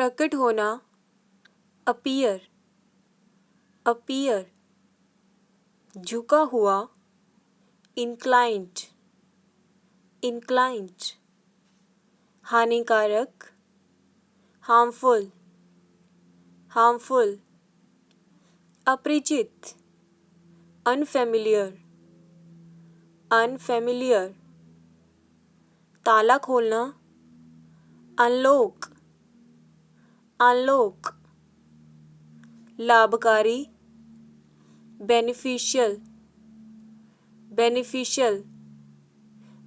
प्रकट होना, appear, appear. झुका हुआ, इंक्लाइंड, इंक्लाइंड। हानिकारक, हार्मफुल, हार्मफुल। अपरिचित, अनफेमिलियर, अनफेमिलियर। ताला खोलना, अनलॉक, अनलॉक। लाभकारी, बेनिफिशियल, बेनिफिशियल।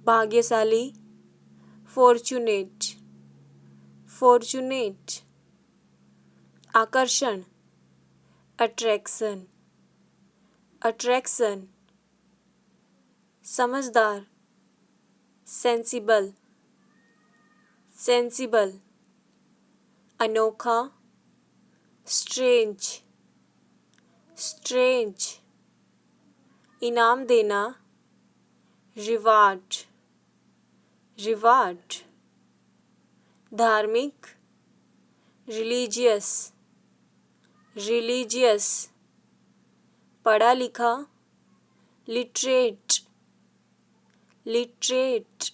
भाग्यशाली, फॉर्चुनेट, फॉर्चुनेट। आकर्षण, अट्रैक्शन, अट्रैक्शन। समझदार, सेंसिबल, सेंसिबल। अनोखा, स्ट्रेंज, स्ट्रेंज। इनाम देना, रिवार्ड, रिवार्ड। धार्मिक, रिलीजियस, रिलीजियस। पढ़ा लिखा, लिटरेट, लिटरेट।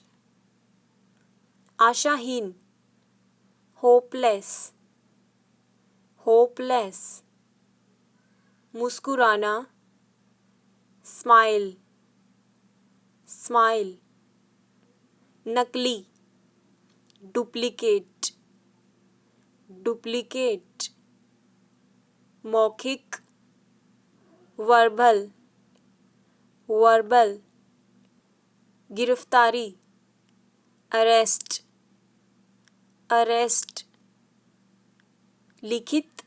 आशाहीन, होपलेस, होपलेस। मुस्कुराना, स्माइल, स्माइल। नकली, डुप्लीकेट, डुप्लीकेट। मौखिक, वर्बल, वर्बल। गिरफ्तारी, अरेस्ट, अरेस्ट। लिखित,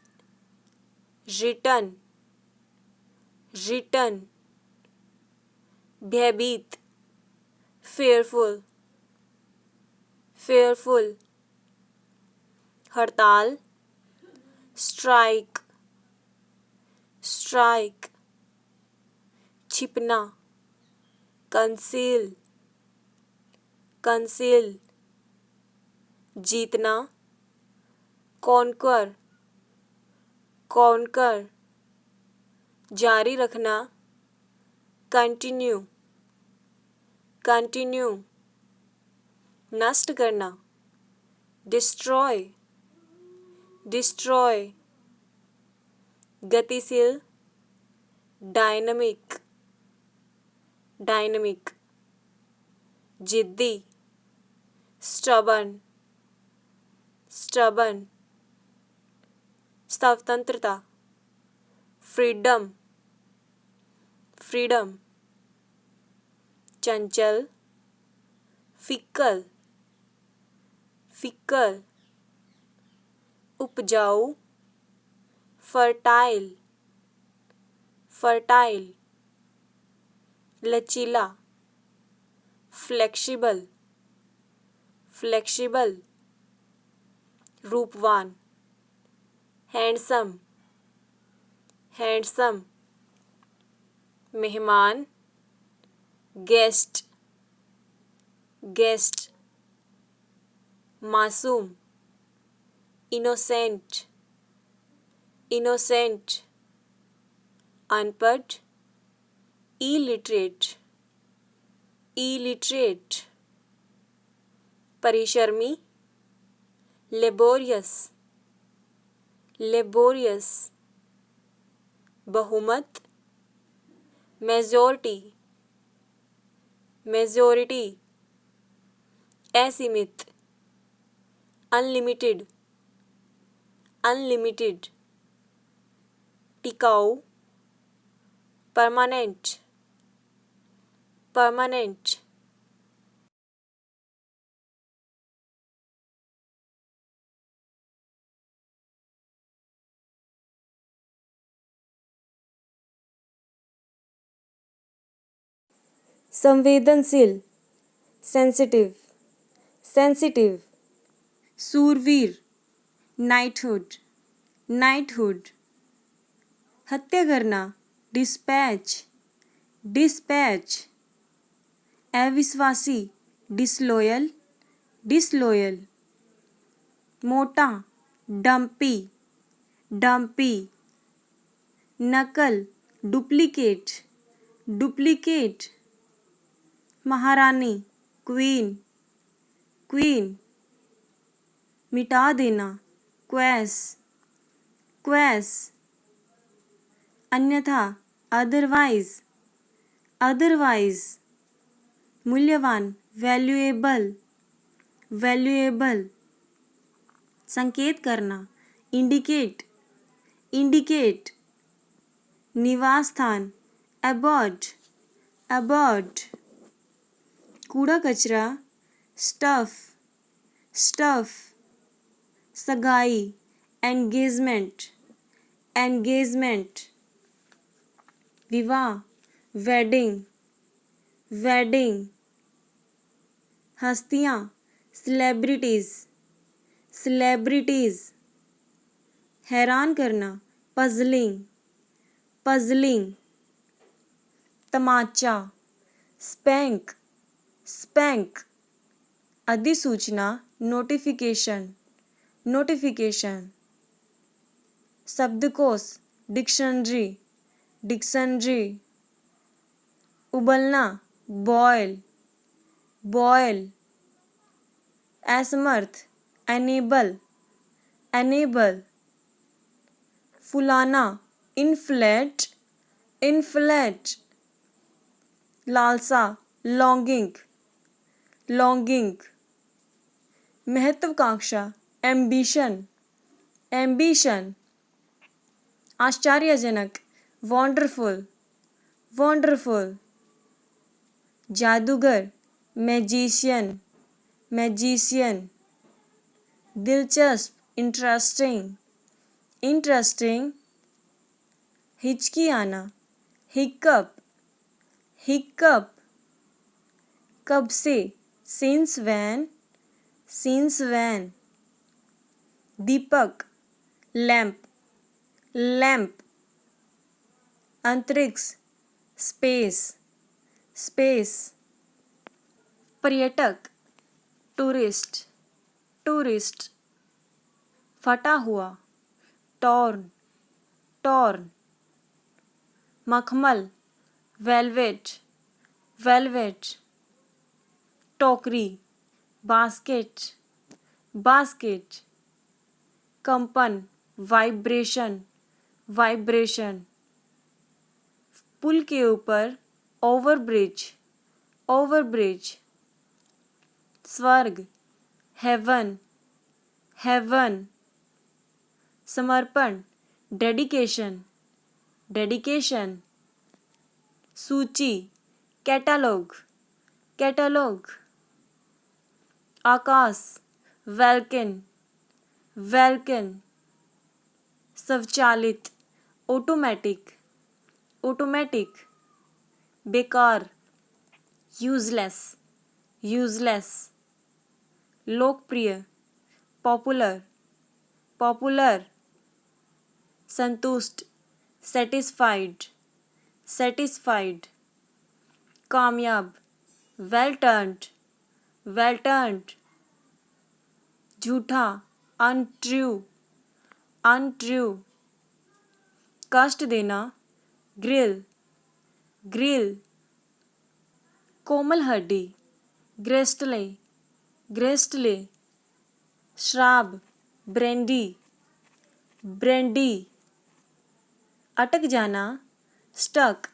रिटन, रिटन। भयभीत, फेयरफुल, फेयरफुल। हड़ताल, स्ट्राइक, स्ट्राइक। छिपना, कंसील, कंसील। जीतना, कॉन्कर, कॉन्कर। जारी रखना, कंटिन्यू, कंटिन्यू। नष्ट करना, डिस्ट्रॉय, डिस्ट्रॉय। गतिशील, डायनामिक, डायनामिक। जिद्दी, स्टबर्न, स्टबर्न। स्वतंत्रता, फ्रीडम, फ्रीडम। चंचल, फिक्कल, फिक्कल। उपजाऊ, फर्टाइल, फर्टाइल। लचीला, फ्लेक्सिबल, फ्लेक्सिबल। रूपवान, हैंडसम, हैंडसम। मेहमान, गेस्ट, गेस्ट। मासूम, इनोसेंट, इनोसेंट। अनपढ़, इलिटरेट, इलिटरेट। परिश्रमी, लेबोरियस, लेबोरियस। बहुमत, मेजॉरिटी, मेजॉरिटी। असीमित, अनलिमिटेड, अनलिमिटेड। टिकाऊ, परमानेंट, परमानेंट। संवेदनशील, सेंसिटिव, सेंसिटिव। सूरवीर, नाइटहुड, नाइटहुड। हत्या करना, डिस्पैच, डिस्पैच। अविश्वासी, डिसलॉयल, डिसलॉयल। मोटा, डम्पी डम्पी, नकल डुप्लीकेट डुप्लीकेट, महारानी क्वीन क्वीन, मिटा देना क्वैस क्वैस, अन्यथा अदरवाइज अदरवाइज, मूल्यवान वैल्यूएबल वैल्यूएबल, संकेत करना इंडिकेट इंडिकेट, निवास स्थान अबॉर्ड अबॉर्ड, कूड़ा कचरा स्टफ स्टफ, सगाई एंगेजमेंट एंगेजमेंट, विवाह वेडिंग वेडिंग, हस्तियाँ सेलिब्रिटीज सेलिब्रिटीज, हैरान करना पजलिंग पजलिंग, तमाचा स्पैंक स्पैंक, अधिसूचना नोटिफिकेशन नोटिफिकेशन, शब्दकोश डिक्शनरी डिक्शनरी, उबलना बॉयल बॉयल, असमर्थ एनेबल एनेबल, फुलाना इन्फ्लेट इन्फ्लेट, लालसा लॉन्गिंग लॉन्गिंग, महत्वाकांक्षा एम्बिशन एम्बिशन, आश्चर्यजनक वंडरफुल वंडरफुल, जादूगर मैजिशियन मैजिशियन, दिलचस्प इंटरेस्टिंग इंटरेस्टिंग, हिचकी आना हिकअप हिकअप, कब से since when, Deepak lamp lamp, अंतरिक्ष स्पेस स्पेस, पर्यटक टूरिस्ट टूरिस्ट, फटा हुआ टॉर्न टॉर्न, मखमल वेलवेट वेलवेट, टोकरी बास्केट बास्केट, कंपन वाइब्रेशन वाइब्रेशन, पुल के ऊपर ओवरब्रिज ओवरब्रिज, स्वर्ग हेवन हेवन, समर्पण डेडिकेशन डेडिकेशन, सूची कैटलॉग कैटलॉग, आकाश वेल्कन वेल्कन, स्वचालित ऑटोमेटिक ऑटोमेटिक, बेकार यूजलेस यूजलेस, लोकप्रिय पॉपुलर पॉपुलर, संतुष्ट सेटिस्फाइड सेटिस्फाइड, कामयाब वेल टर्न्ड, झूठा अनट्रू अनट्रू, कष्ट देना ग्रिल ग्रिल, कोमल हड्डी ग्रेस्टले ग्रेस्टले, श्राब ब्रेंडी ब्रेंडी, अटक जाना स्टक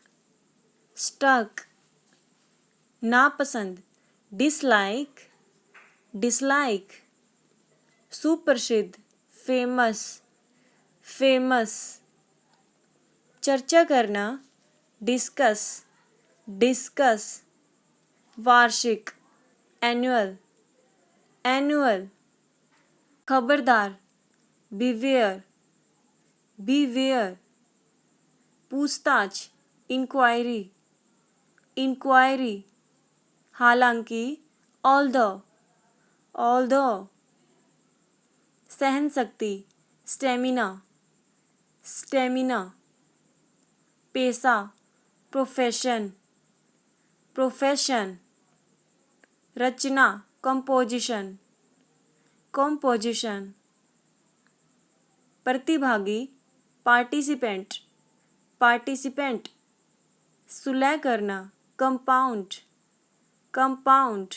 स्टक, नापसंद डिसलाइक डिसलाइक, सुप्रसिद्ध फेमस फेमस, चर्चा करना डिस्कस डिस्कस, वार्षिक एनुअल एनुअल, खबरदार बिवेयर बिवेयर, पूछताछ इंक्वायरी इंक्वायरी, हालांकि ऑल्दो, सहन शक्ति स्टेमिना स्टेमिना, पेशा प्रोफेशन प्रोफेशन, रचना कंपोजिशन कंपोजिशन, प्रतिभागी पार्टिसिपेंट पार्टिसिपेंट, सुलह करना कंपाउंड कंपाउंड,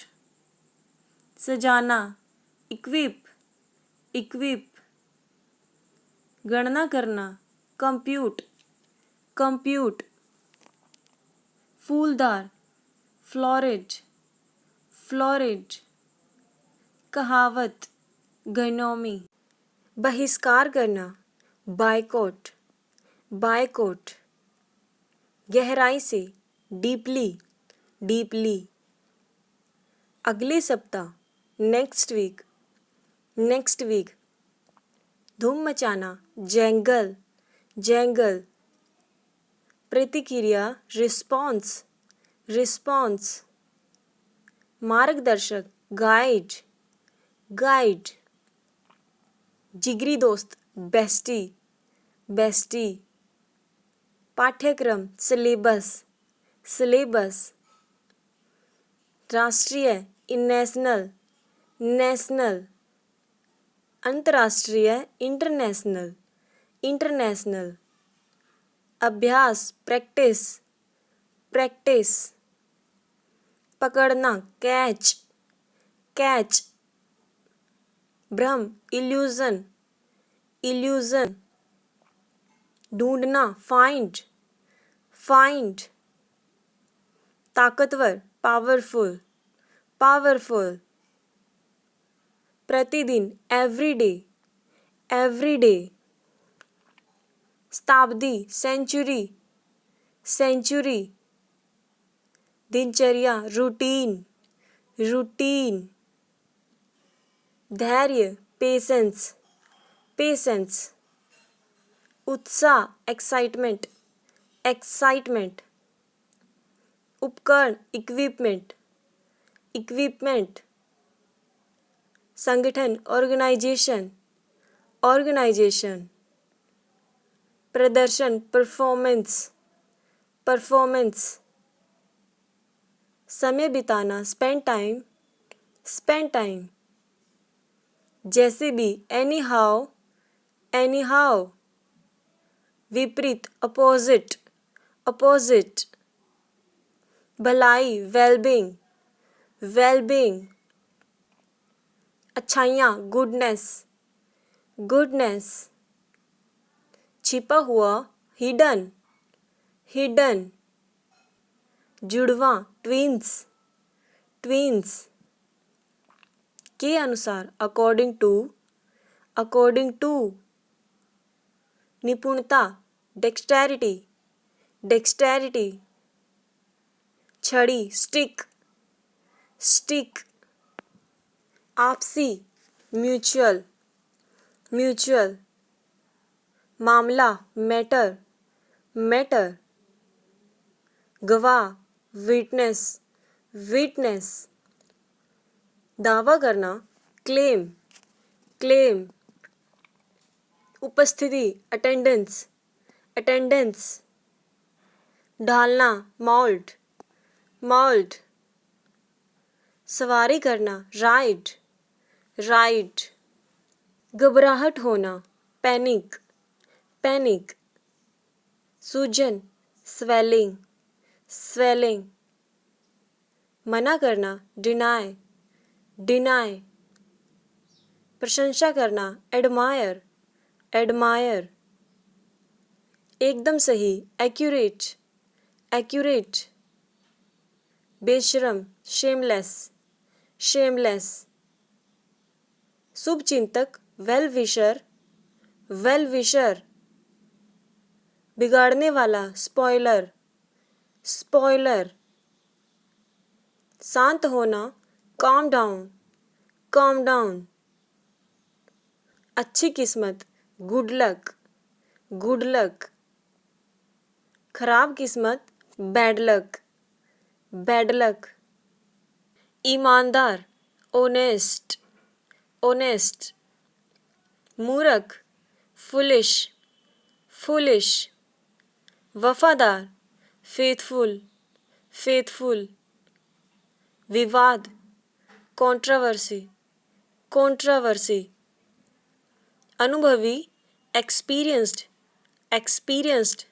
सजाना इक्विप इक्विप, गणना करना कंप्यूट कंप्यूट, फूलदार फ्लोरिड फ्लोरिड, कहावत गनोमी, बहिष्कार करना बायकॉट बायकॉट, गहराई से डीपली डीपली, अगले सप्ताह नेक्स्ट वीक, धूम मचाना जंगल जंगल, प्रतिक्रिया रिस्पॉन्स रिस्पॉन्स, मार्गदर्शक गाइड गाइड, जिगरी दोस्त बेस्टी बेस्टी, पाठ्यक्रम सिलेबस सिलेबस, राष्ट्रीय नेशनल नेशनल, अंतर्राष्ट्रीय इंटरनेशनल इंटरनेशनल, अभ्यास प्रैक्टिस प्रैक्टिस, पकड़ना कैच कैच, भ्रम इल्यूजन इल्यूजन, ढूंढना फाइंड फाइंड, ताकतवर पावरफुल पावरफुल, प्रतिदिन एवरीडे, शताब्दी सेंचुरी सेंचुरी, दिनचर्या रूटीन रूटीन, धैर्य पेशेंस पेशेंस, उत्साह एक्साइटमेंट एक्साइटमेंट, उपकरण इक्विपमेंट इक्विपमेंट, संगठन ऑर्गेनाइजेशन ऑर्गेनाइजेशन, प्रदर्शन परफॉर्मेंस परफॉर्मेंस, समय बिताना स्पेंड टाइम, जैसे भी एनी हाउ, विपरीत अपोजिट, भलाई वेलबींग, अच्छाइयाँ गुडनेस, छिपा हुआ हिडन, जुड़वा ट्विंस, के अनुसार अकॉर्डिंग टू, निपुणता डेक्स्टेरिटी, छड़ी स्टिक, आपसी म्यूचुअल, मामला मैटर, गवाह विटनेस, दावा करना क्लेम, उपस्थिति अटेंडेंस, ढालना मॉल्ट, सवारी करना राइड, घबराहट होना पैनिक, सूजन स्वेलिंग, मना करना डिनाय, प्रशंसा करना एडमायर, एकदम सही एक्यूरेट, बेशरम शेमलेस, शुभचिंतक वेल विशर, बिगाड़ने वाला स्पॉइलर, शांत होना calm down, अच्छी किस्मत गुड लक, खराब किस्मत बैड लक, ईमानदार ऑनेस्ट, मूर्ख फुलिश, वफादार फेथफुल, विवाद कंट्रोवर्सी, अनुभवी experienced, experienced,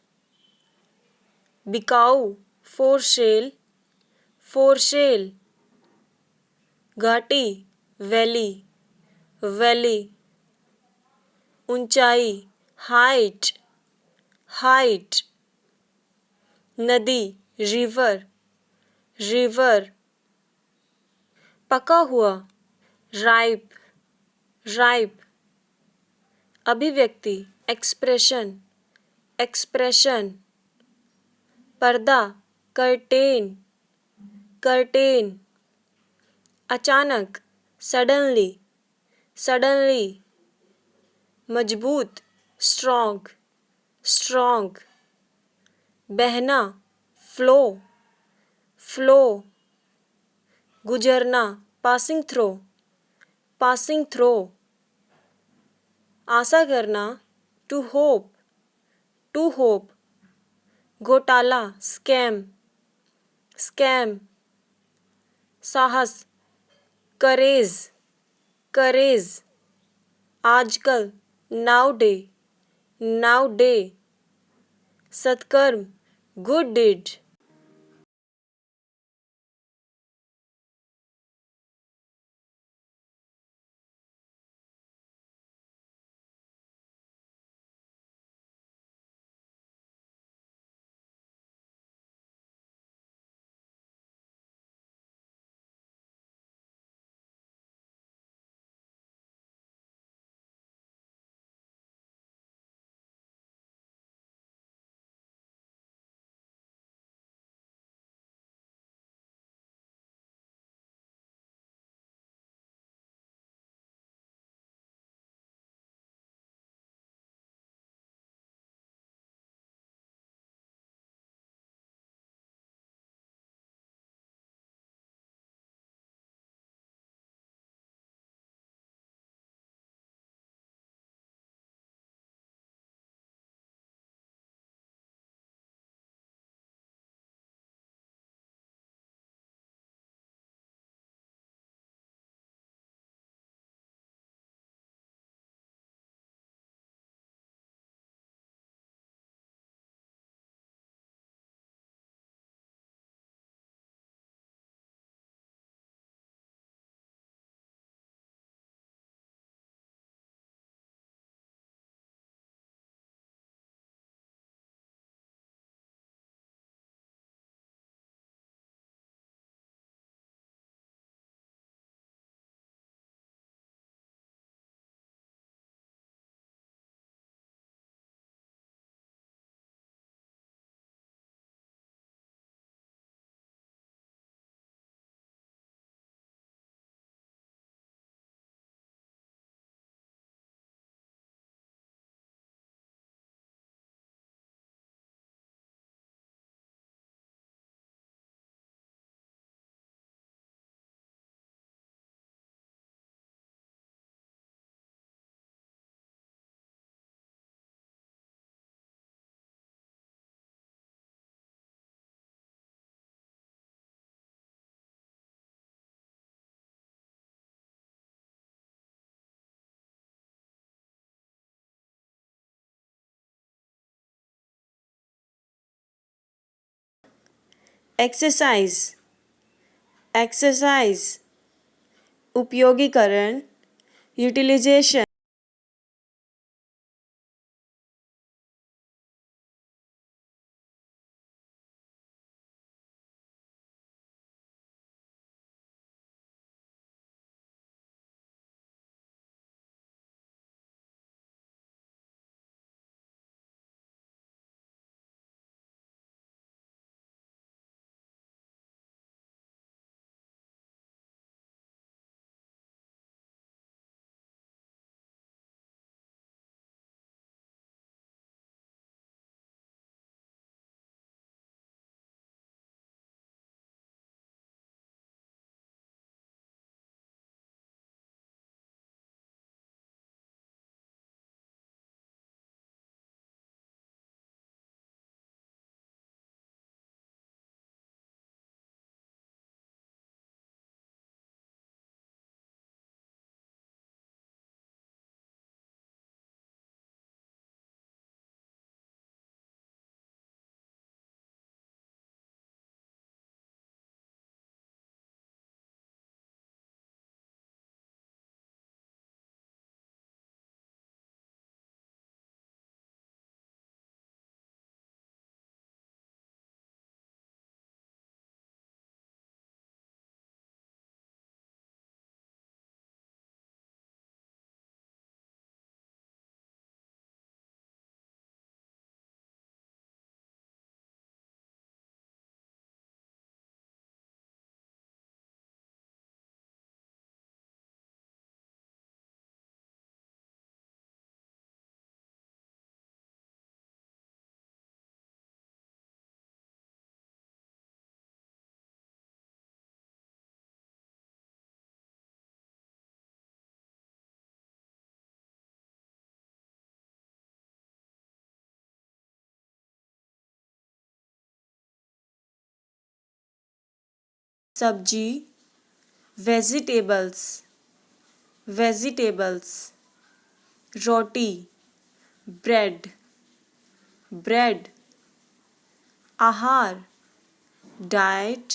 बिकाऊ, for sale, for sale, घाटी, valley, valley, ऊंचाई, height, height, नदी, river, river, पका हुआ, ripe, ripe, अभिव्यक्ति, expression, expression, पर्दा, curtain, curtain, अचानक, suddenly, suddenly, मजबूत, strong, strong, बहना, flow, flow, गुजरना, passing through, passing through, आशा करना, to hope, to hope, घोटाला, scam, scam, साहस, courage, courage, आजकल, nowadays, nowadays, सत्कर्म, good deed. एक्सरसाइज, एक्सरसाइज, उपयोगीकरण, यूटिलाइजेशन, सब्जी, वेजिटेबल्स, वेजिटेबल्स। रोटी, ब्रेड, ब्रेड। आहार, डाइट,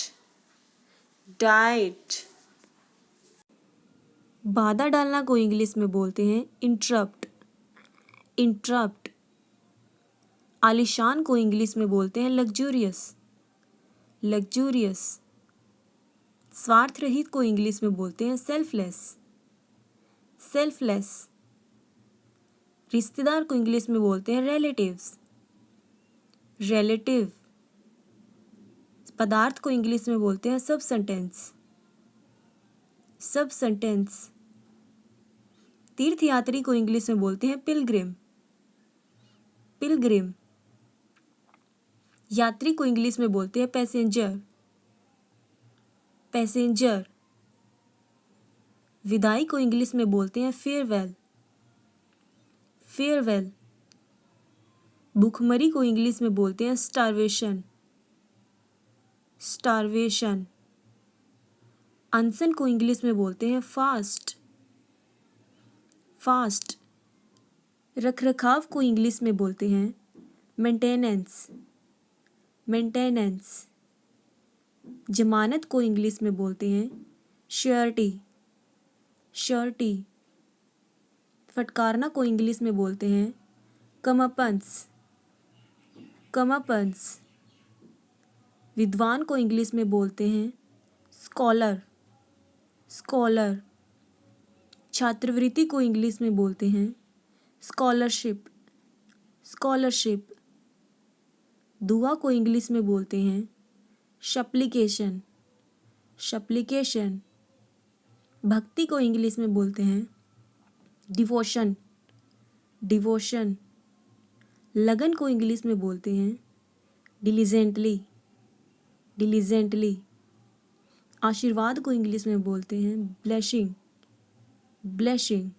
डाइट। बाधा डालना को इंग्लिश में बोलते हैं इंटरप्ट, इंटरप्ट। आलीशान को इंग्लिश में बोलते हैं लग्जूरियस, लग्जूरियस। स्वार्थ रहित को इंग्लिश में बोलते हैं सेल्फलेस, सेल्फलेस। रिश्तेदार को इंग्लिश में बोलते हैं रिलेटिव्स, रिलेटिव। पदार्थ को इंग्लिश में बोलते हैं सबसेंटेंस, सबसेंटेंस। तीर्थयात्री को इंग्लिश में बोलते हैं पिलग्रिम, पिलग्रिम। यात्री को इंग्लिश में बोलते हैं पैसेंजर, पैसेंजर। विदाई को इंग्लिश में बोलते हैं फेयरवेल, फेयरवेल। भूखमरी को इंग्लिश में बोलते हैं स्टारवेशन, स्टारवेशन। अनशन को इंग्लिश में बोलते हैं फास्ट, फास्ट। रखरखाव को इंग्लिश में बोलते हैं मेंटेनेंस, मेंटेनेंस। जमानत को इंग्लिश में बोलते हैं श्योरिटी, श्योरिटी। फटकारना को इंग्लिश में बोलते हैं कमअपन्स, कमअपन्स। विद्वान को इंग्लिश में बोलते हैं स्कॉलर, स्कॉलर। छात्रवृत्ति को इंग्लिश में बोलते हैं स्कॉलरशिप, स्कॉलरशिप। दुआ को इंग्लिश में बोलते हैं सप्लीकेशन, सप्लीकेशन। भक्ति को इंग्लिश में बोलते हैं डिवोशन, डिवोशन। लगन को इंग्लिश में बोलते हैं डिलीजेंटली, डिलीजेंटली। आशीर्वाद को इंग्लिश में बोलते हैं ब्लेसिंग, ब्लेसिंग।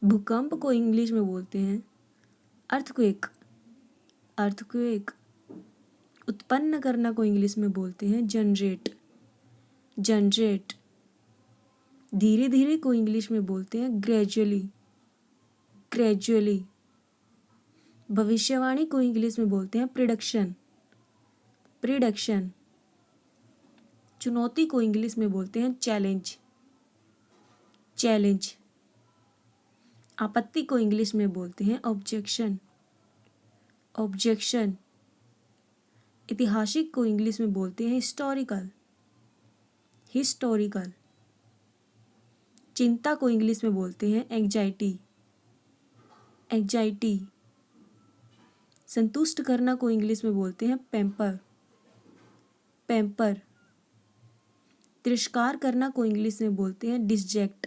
भूकंप को इंग्लिश में बोलते हैं अर्थक्वेक, अर्थक्वेक। उत्पन्न करना को इंग्लिश में बोलते हैं जनरेट, जनरेट। धीरे धीरे को इंग्लिश में बोलते हैं ग्रेजुअली, ग्रेजुअली। भविष्यवाणी को इंग्लिश में बोलते हैं प्रिडिक्शन, प्रिडिक्शन। चुनौती को इंग्लिश में बोलते हैं चैलेंज, चैलेंज। आपत्ति को इंग्लिश में बोलते हैं ऑब्जेक्शन, ऑब्जेक्शन। ऐतिहासिक को इंग्लिश में बोलते हैं हिस्टोरिकल, हिस्टोरिकल। चिंता को इंग्लिश में बोलते हैं एंजाइटी, एंजाइटी। संतुष्ट करना को इंग्लिश में बोलते हैं पैम्पर, पैम्पर। तिरस्कार करना को इंग्लिश में बोलते हैं डिसजेक्ट,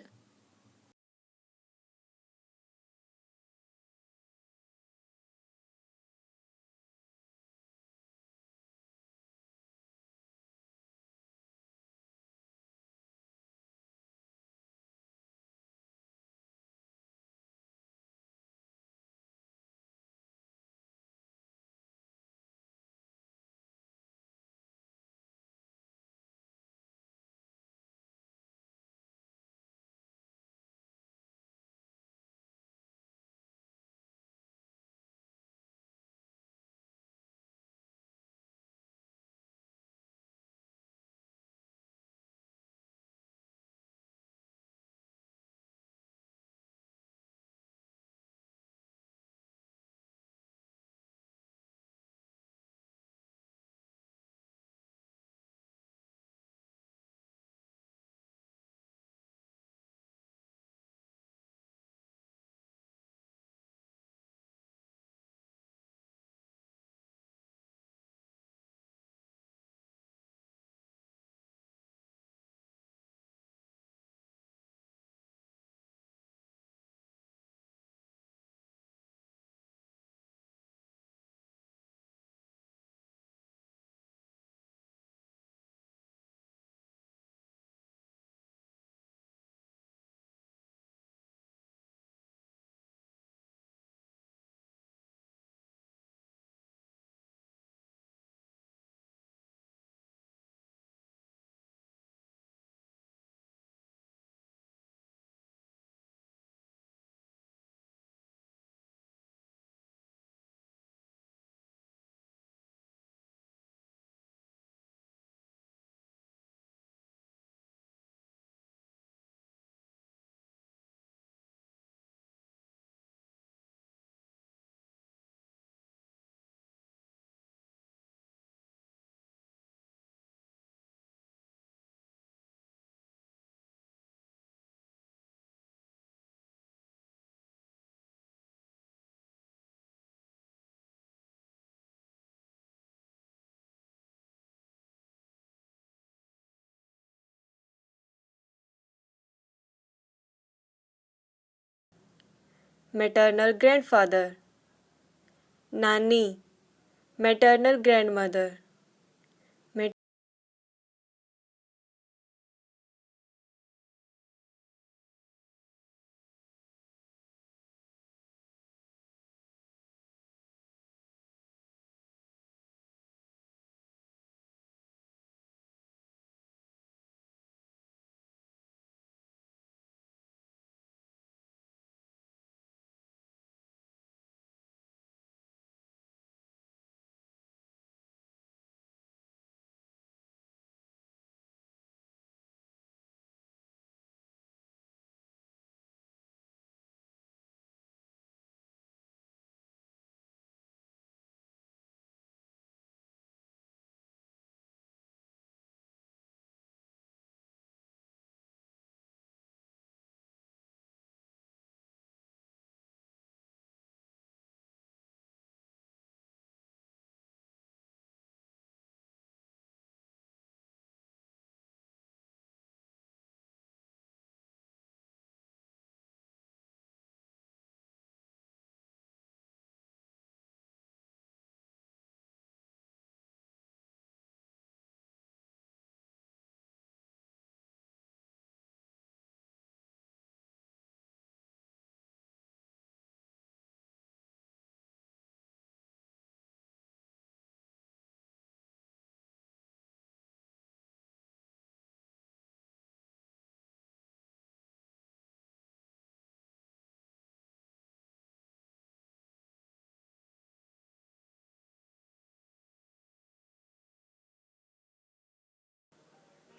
मैटरनल ग्रैंडफादर, नानी, मैटरनल ग्रैंडमदर,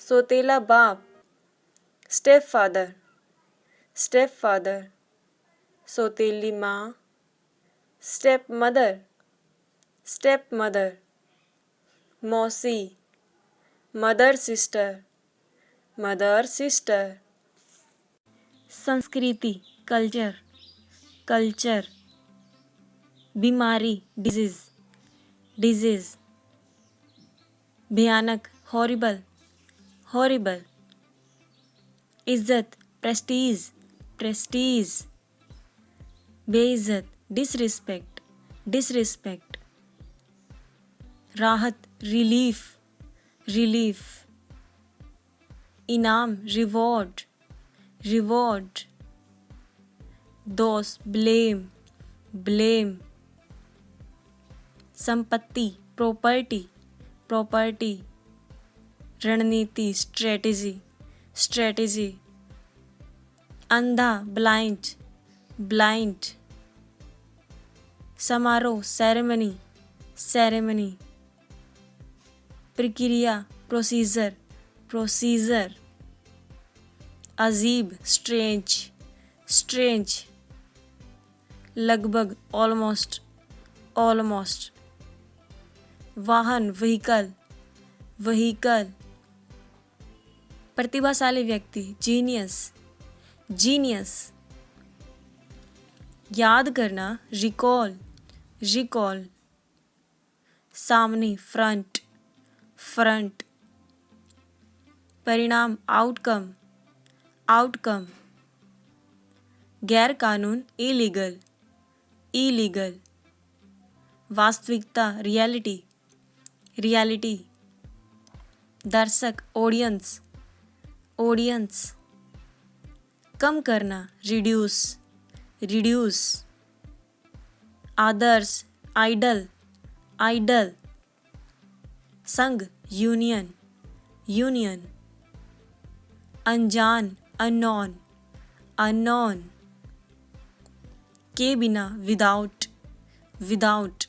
सोतेला बाप, स्टेप फादर, स्टेप फादर, सोतेली माँ, स्टेप मदर, स्टेप मदर, मौसी, मदर सिस्टर, मदर सिस्टर। संस्कृति, कल्चर, कल्चर, बीमारी, डिजीज, डिजीज, भयानक, हॉरिबल, हॉरिबल, इज्जत, प्रेस्टीज, प्रेस्टीज, बेइज्जत, डिसरिस्पेक्ट, डिसरिस्पेक्ट, राहत, रिलीफ, रिलीफ, इनाम, रिवॉर्ड, रिवॉर्ड, दोष, ब्लेम, ब्लेम, संपत्ति, प्रॉपर्टी, प्रॉपर्टी, रणनीति, स्ट्रेटेजी, स्ट्रेटेजी, अंधा, ब्लाइंड, ब्लाइंड, समारोह, सेरेमनी, सेरेमनी, प्रक्रिया, प्रोसीजर, प्रोसीजर, अजीब, स्ट्रेंज, स्ट्रेंज, लगभग, ऑलमोस्ट, ऑलमोस्ट, वाहन, व्हीकल, व्हीकल, प्रतिभाशाली व्यक्ति, जीनियस, जीनियस, याद करना, रिकॉल, रिकॉल, सामने, फ्रंट, फ्रंट, परिणाम, आउटकम, आउटकम, गैर कानून, इलीगल, इलीगल, वास्तविकता, रियलिटी, रियलिटी, दर्शक, ऑडियंस, ऑडियंस, कम करना, रिड्यूस, रिड्यूस, आदर्श, आइडल, आइडल, संघ, यूनियन, यूनियन, अनजान, अननोन, अननोन, के बिना, विदाउट, विदाउट,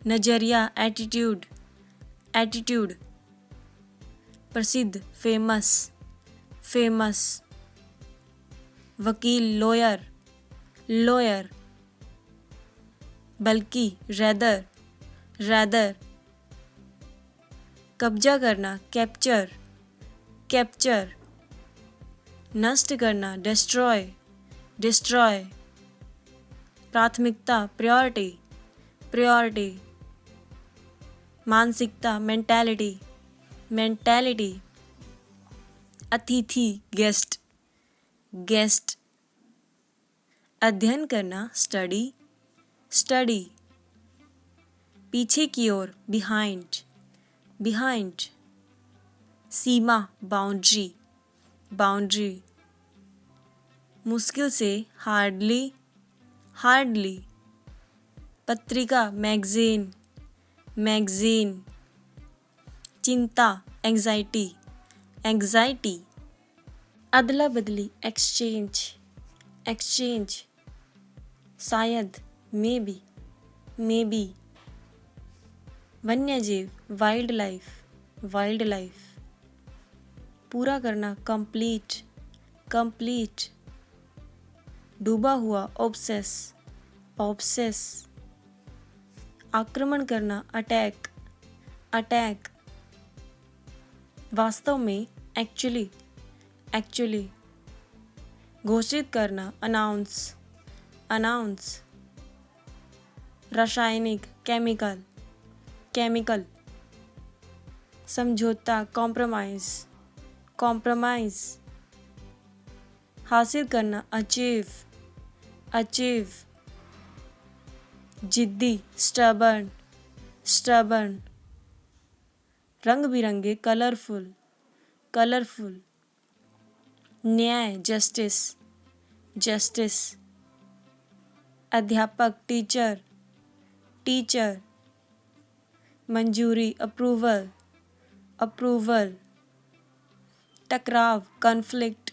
नजरिया, एटीट्यूड, एटीट्यूड, प्रसिद्ध, फेमस, फेमस, वकील, लॉयर, लॉयर, बल्कि, रेदर, रेदर, कब्जा करना, कैप्चर, कैप्चर, नष्ट करना, डिस्ट्रॉय, डिस्ट्रॉय, प्राथमिकता, प्रायोरिटी, प्रायोरिटी, मानसिकता, मेंटालिटी, मेंटालिटी, अतिथि, गेस्ट, गेस्ट, अध्ययन करना स्टडी स्टडी। पीछे की ओर बिहाइंड बिहाइंड। सीमा बाउंड्री बाउंड्री। मुश्किल से हार्डली हार्डली। पत्रिका मैगजीन मैगजीन। चिंता एंजाइटी एंजाइटी। अदला बदली एक्सचेंज एक्सचेंज। शायद मे बी। वन्यजीव वाइल्ड लाइफ। पूरा करना कंप्लीट कंप्लीट। डूबा हुआ ऑब्सेस। आक्रमण करना अटैक। वास्तव में एक्चुअली। घोषित करना अनाउंस। रासायनिक केमिकल। समझौता कॉम्प्रोमाइज। हासिल करना अचीव। जिद्दी स्टबर्न। रंग बिरंगे कलरफुल। न्याय जस्टिस। अध्यापक टीचर। मंजूरी अप्रूवल। टकराव कॉन्फ्लिक्ट।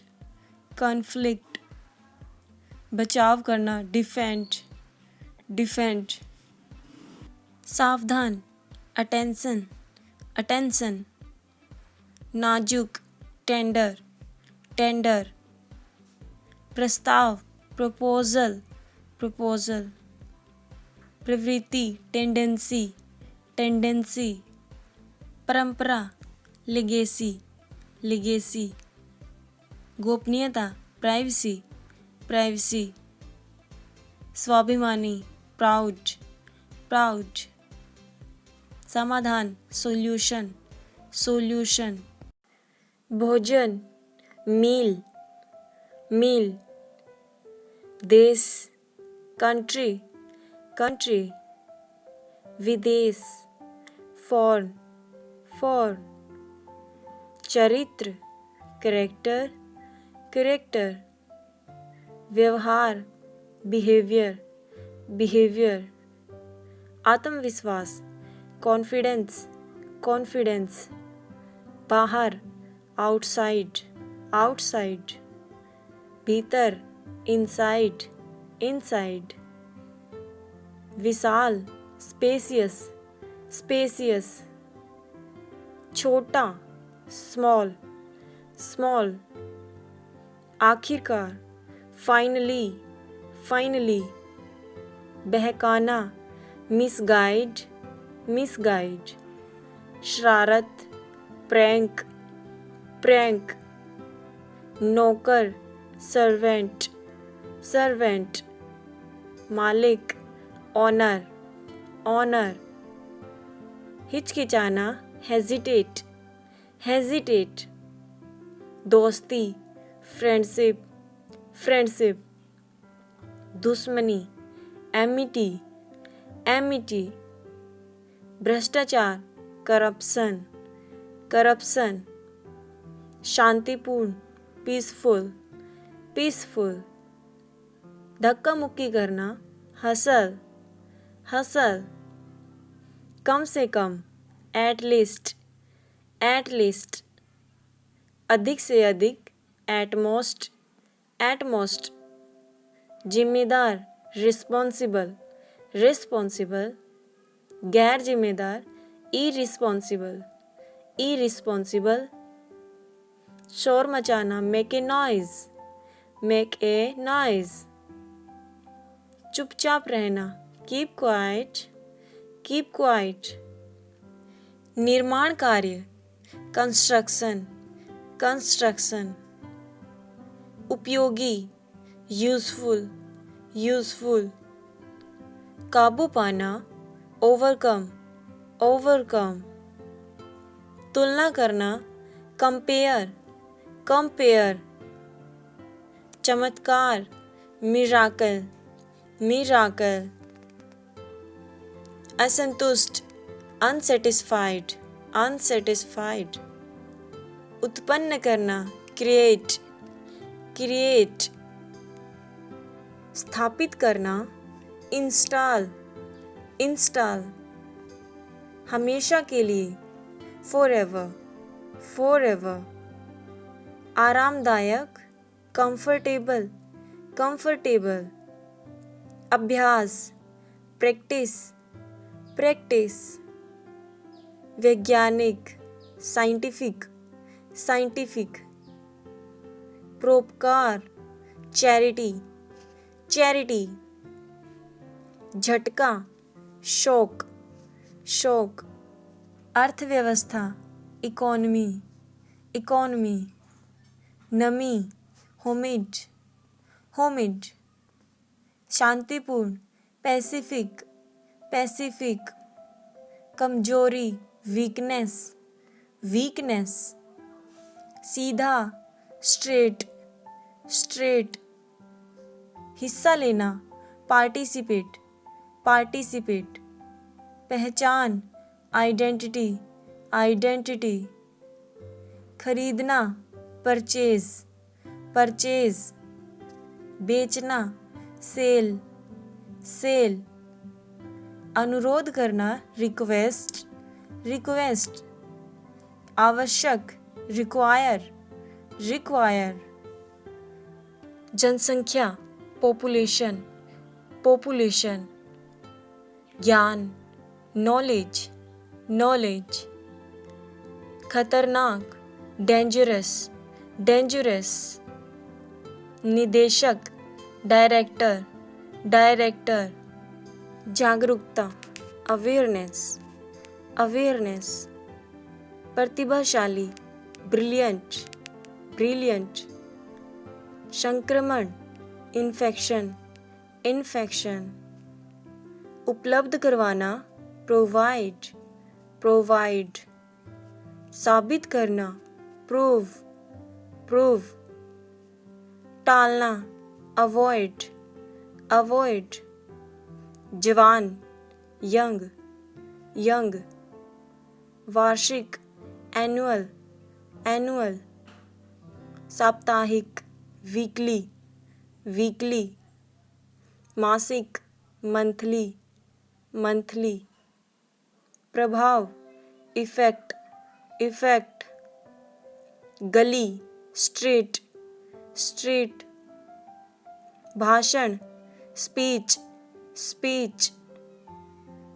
बचाव करना डिफेंड। सावधान अटेंशन। नाजुक टेंडर। प्रस्ताव प्रपोजल प्रवृत्ति टेंडेंसी। परंपरा लिगेसी। गोपनीयता प्राइवेसी। स्वाभिमानी प्राउड। समाधान सोल्यूशन। भोजन मील। देश कंट्री। विदेश फॉरेन। चरित्र कैरेक्टर। व्यवहार बिहेवियर। आत्मविश्वास कॉन्फिडेंस। बाहर आउटसाइड। भीतर इनसाइड। विशाल स्पेसियस। छोटा स्मॉल। आखिरकार फाइनली। बहकाना मिसगाइड। शरारत प्रैंक। नौकर सर्वेंट। मालिक ऑनर। हिचकिचाना हेजिटेट। दोस्ती फ्रेंडशिप। दुश्मनी एमिटी। भ्रष्टाचार करप्शन। शांतिपूर्ण पीसफुल। धक्का मुक्की करना हसल। कम से कम एटलीस्ट। अधिक से अधिक एटमोस्ट। जिम्मेदार रिस्पॉन्सिबल। गैर जिम्मेदार इरिस्पॉन्सिबल। शोर मचाना मेक ए नॉइज। चुपचाप रहना कीप क्वाइट। निर्माण कार्य कंस्ट्रक्शन। उपयोगी यूजफुल। काबू पाना ओवरकम। तुलना करना कंपेयर। चमत्कार मिराकल, मिराकल। असंतुष्ट, अनसेटिस्फाइड, अनसेटिस्फाइड। उत्पन्न करना, क्रिएट, क्रिएट। स्थापित करना, इंस्टॉल, इंस्टॉल। हमेशा के लिए, फॉरएवर, फॉरएवर। आरामदायक, कंफर्टेबल, कंफर्टेबल। अभ्यास, प्रैक्टिस, प्रैक्टिस। वैज्ञानिक, साइंटिफिक, साइंटिफिक। परोपकार, चैरिटी, चैरिटी। झटका, शॉक, शॉक। अर्थव्यवस्था, इकोनॉमी, इकोनॉमी। नमी, होमिड, होमिड। शांतिपूर्ण, पैसिफिक, पैसिफिक। कमजोरी, वीकनेस, वीकनेस। सीधा, स्ट्रेट, स्ट्रेट। हिस्सा लेना, पार्टिसिपेट, पार्टिसिपेट। पहचान, आइडेंटिटी, आइडेंटिटी। खरीदना, परचेज, परचेज। बेचना, सेल, सेल। अनुरोध करना, रिक्वेस्ट, रिक्वेस्ट। आवश्यक, रिक्वायर, रिक्वायर। जनसंख्या, पॉपुलेशन, पॉपुलेशन। ज्ञान, नॉलेज, नॉलेज। खतरनाक, डेंजरस, डेंजरस। निदेशक, डायरेक्टर, डायरेक्टर। जागरूकता, अवेयरनेस, अवेयरनेस। प्रतिभाशाली, ब्रिलियंट, ब्रिलियंट। संक्रमण, इन्फेक्शन, इन्फेक्शन। उपलब्ध करवाना, प्रोवाइड, प्रोवाइड। साबित करना, प्रूव, प्रूव। टालना, अवॉइड, अवॉइड। जवान, यंग, यंग। वार्षिक, एनुअल, एनुअल। साप्ताहिक, वीकली, वीकली। मासिक, मंथली, मंथली। प्रभाव, इफेक्ट, इफेक्ट। गली, स्ट्रीट, स्ट्रीट। भाषण, स्पीच, स्पीच।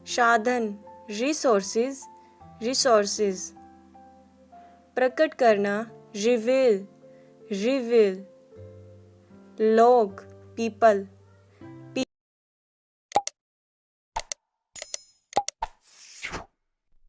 साधन, रिसोर्सेज, रिसोर्सेज। प्रकट करना, रिवील, रिवील। लोग, पीपल,